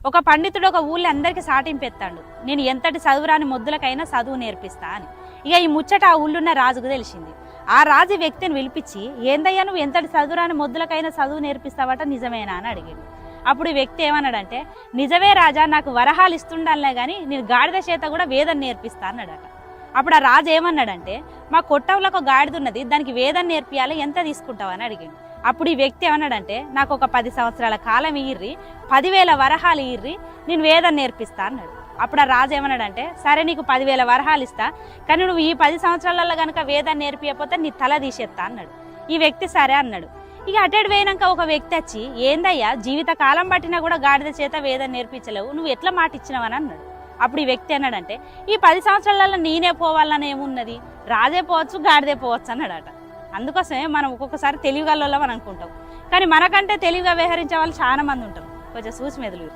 ఒక పండితుడు ఒక ఊళ్ళో అందరికీ సాటింపెత్తాడు, నేను ఎంతటి చదువురాని మొద్దులకైనా చదువు నేర్పిస్తా అని. ఇక ఈ ముచ్చట ఆ ఊళ్ళున్న రాజుకు తెలిసింది. ఆ రాజు వ్యక్తిని పిలిపించి, ఏందయ్యా నువ్వు ఎంతటి చదువురాని మొద్దులకైనా చదువు నేర్పిస్తావట, నిజమేనా అని అడిగాడు. అప్పుడు ఈ వ్యక్తి ఏమన్నాడంటే, నిజమే రాజా, నాకు వరహాలు ఇస్తుండాలే కానీ నేను గాడిద చేత కూడా వేదం నేర్పిస్తా అన్నాడట. అప్పుడు ఆ రాజు ఏమన్నాడంటే, మా కొట్టంలో ఒక గాడిద ఉన్నది, దానికి వేదం నేర్పియాలి, ఎంత తీసుకుంటావు అని అడిగాడు. అప్పుడు ఈ వ్యక్తి ఏమన్నాడంటే, నాకు ఒక 10 సంవత్సరాల కాలం ఇయ్యిర్రి, 10,000 వరహాలు ఇయ్యిర్రి, నేను వేదం నేర్పిస్తా అన్నాడు. అప్పుడు ఆ రాజు ఏమన్నాడంటే, సరే నీకు 10,000 వరహాలు ఇస్తా, కానీ నువ్వు ఈ 10 సంవత్సరాలలో కనుక వేదం నేర్పియకపోతే నీ తల తీసేస్తా అన్నాడు. ఈ వ్యక్తి సరే అన్నాడు. ఇక అటెడ్ పోయినాక ఒక వ్యక్తి వచ్చి, ఏందయ్యా జీవిత కాలం పట్టినా కూడా గాడిద చేత వేదం నేర్పించలేవు, నువ్వు ఎట్లా మాట ఇచ్చినావని అన్నాడు. అప్పుడు ఈ వ్యక్తి అన్నాడంటే, ఈ 10 సంవత్సరాలలో నేనే పోవాలని ఏమున్నది, రాజే పోవచ్చు గాడిదే పోవచ్చు అన్నాడట. అందుకోసమే మనం ఒక్కొక్కసారి తెలివిగల్లోళ్ళం అని అనుకుంటాం, కానీ మనకంటే తెలివిగా వ్యవహరించే వాళ్ళు చాలా మంది ఉంటారు. కొంచెం చూసి మెదులు.